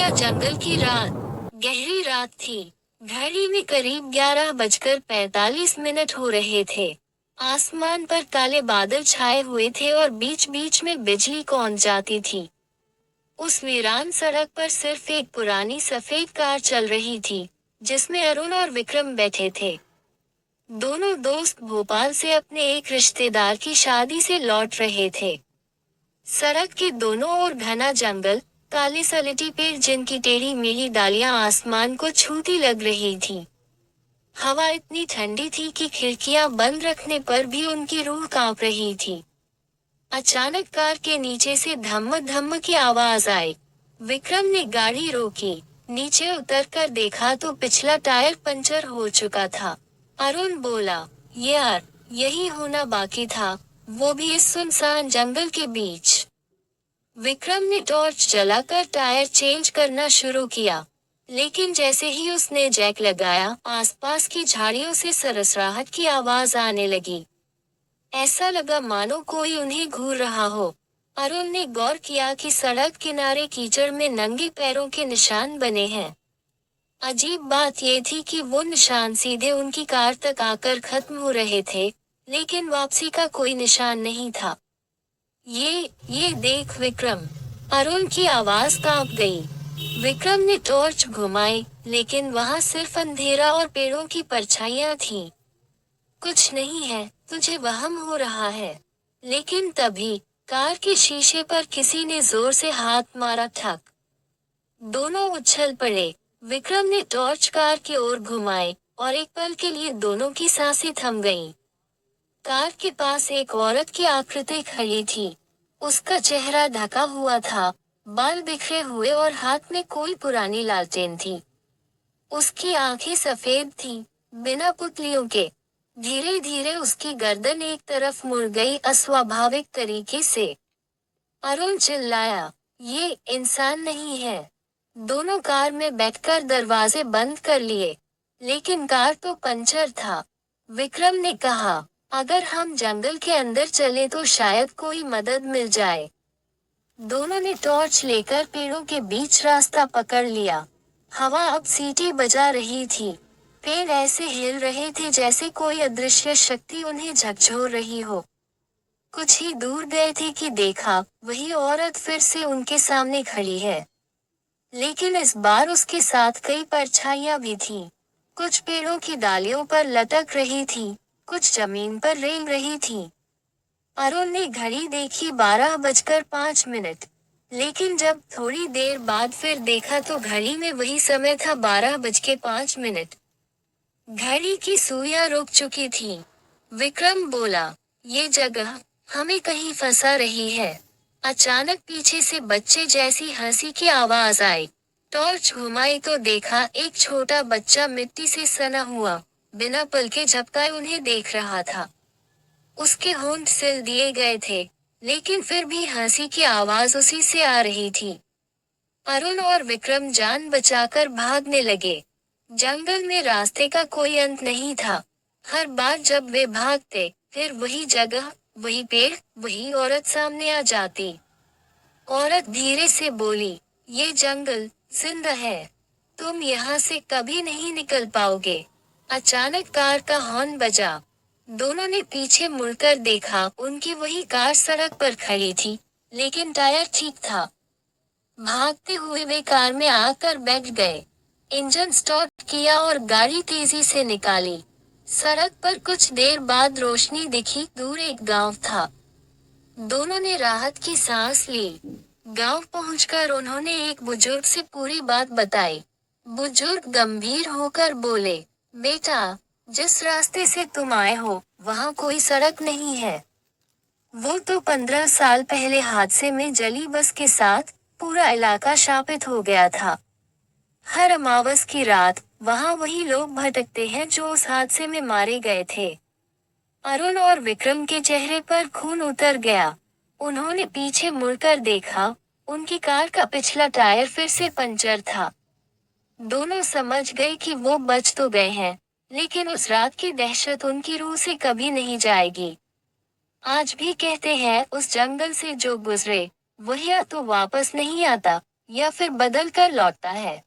घुटिया जंगल की रात। गहरी रात थी। घड़ी में करीब 11:45 हो रहे थे। आसमान पर काले बादल छाए हुए थे और बीच बीच में बिजली कौंध जाती थी। उस वीरान सड़क पर सिर्फ एक पुरानी सफेद कार चल रही थी, जिसमें अरुण और विक्रम बैठे थे। दोनों दोस्त भोपाल से अपने एक रिश्तेदार की शादी से लौट रहे थे। सड़क के दोनों ओर घना जंगल, काले सलेटी पेड़ जिनकी टेढ़ी मेढ़ी डालियां आसमान को छूती लग रही थी। हवा इतनी ठंडी थी कि खिड़कियां बंद रखने पर भी उनकी रूह कांप रही थी। अचानक कार के नीचे से धम्म धम्म की आवाज आई। विक्रम ने गाड़ी रोकी। नीचे उतरकर देखा तो पिछला टायर पंचर हो चुका था। अरुण बोला, यार, यही होना बाकी था, वो भी इस सुनसान जंगल के बीच। विक्रम ने टॉर्च जलाकर टायर चेंज करना शुरू किया, लेकिन जैसे ही उसने जैक लगाया, आसपास की झाड़ियों से सरसराहट की आवाज आने लगी। ऐसा लगा मानो कोई उन्हें घूर रहा हो। अरुण ने गौर किया कि सड़क किनारे कीचड़ में नंगे पैरों के निशान बने हैं। अजीब बात ये थी कि वो निशान सीधे उनकी कार तक आकर खत्म हो रहे थे, लेकिन वापसी का कोई निशान नहीं था। ये देख विक्रम। अरुण की आवाज कांप गई। विक्रम ने टॉर्च घुमाई, लेकिन वहां सिर्फ अंधेरा और पेड़ों की परछाइयां थीं। कुछ नहीं है, तुझे वहम हो रहा है। लेकिन तभी कार के शीशे पर किसी ने जोर से हाथ मारा, ठक। दोनों उछल पड़े। विक्रम ने टॉर्च कार की ओर घुमाई, और एक पल के लिए दोनों की सांसें थम गईं। कार के पास एक औरत की आकृति खड़ी थी। उसका चेहरा ढका हुआ था, बाल बिखरे हुए और हाथ में कोई पुरानी लालटेन थी। उसकी आंखें सफेद थीं, बिना पुतलियों के। धीरे धीरे उसकी गर्दन एक तरफ मुड़ गई अस्वाभाविक तरीके से। अरुण चिल्लाया, ये इंसान नहीं है। दोनों कार में बैठकर दरवाजे बंद कर लिए। लेकिन कार तो पंचर था। विक्रम ने कहा, अगर हम जंगल के अंदर चले तो शायद कोई मदद मिल जाए। दोनों ने टॉर्च लेकर पेड़ों के बीच रास्ता पकड़ लिया। हवा अब सीटी बजा रही थी। पेड़ ऐसे हिल रहे थे जैसे कोई अदृश्य शक्ति उन्हें झकझोर रही हो। कुछ ही दूर गए थे कि देखा, वही औरत फिर से उनके सामने खड़ी है। लेकिन इस बार उसके साथ कई परछाइयां भी थीं। कुछ पेड़ों की डालियों पर लटक रही थीं, कुछ जमीन पर रेंग रही थीं। अरुण ने घड़ी देखी, 12:05। लेकिन जब थोड़ी देर बाद फिर देखा तो घड़ी में वही समय था, 12:05। घड़ी की सुइयां रुक चुकी थी। विक्रम बोला, ये जगह हमें कहीं फंसा रही है। अचानक पीछे से बच्चे जैसी हंसी की आवाज आई। टॉर्च घुमाई तो देखा एक छोटा बच्चा मिट्टी से सना हुआ, बिना पलके झपकाए उन्हें देख रहा था। उसके होंठ सिल दिए गए थे, लेकिन फिर भी हंसी की आवाज उसी से आ रही थी। अरुण और विक्रम जान बचाकर भागने लगे। जंगल में रास्ते का कोई अंत नहीं था। हर बार जब वे भागते, फिर वही जगह, वही पेड़, वही औरत सामने आ जाती। औरत धीरे से बोली, ये जंगल जिंदा है। तुम यहाँ से कभी नहीं निकल पाओगे। अचानक कार का हॉर्न बजा। दोनों ने पीछे मुड़कर देखा, उनकी वही कार सड़क पर खड़ी थी, लेकिन टायर ठीक था। भागते हुए वे कार में आकर बैठ गए। इंजन स्टार्ट किया और गाड़ी तेजी से निकाली। सड़क पर कुछ देर बाद रोशनी दिखी, दूर एक गांव था। दोनों ने राहत की सांस ली। गांव पहुंचकर उन्होंने एक बुजुर्ग से पूरी बात बताई। बुजुर्ग गंभीर होकर बोले, बेटा, जिस रास्ते से तुम आए हो, वहां कोई सड़क नहीं है। वो तो 15 साल पहले हादसे में जली बस के साथ पूरा इलाका शापित हो गया था। हर अमावस की रात वहां वही लोग भटकते हैं जो उस हादसे में मारे गए थे। अरुण और विक्रम के चेहरे पर खून उतर गया। उन्होंने पीछे मुड़कर देखा, उनकी कार का पिछला टायर फिर से पंचर था। दोनों समझ गए कि वो बच तो गए हैं, लेकिन उस रात की दहशत उनकी रूह से कभी नहीं जाएगी। आज भी कहते हैं, उस जंगल से जो गुजरे, वही या तो वापस नहीं आता, या फिर बदल कर लौटता है।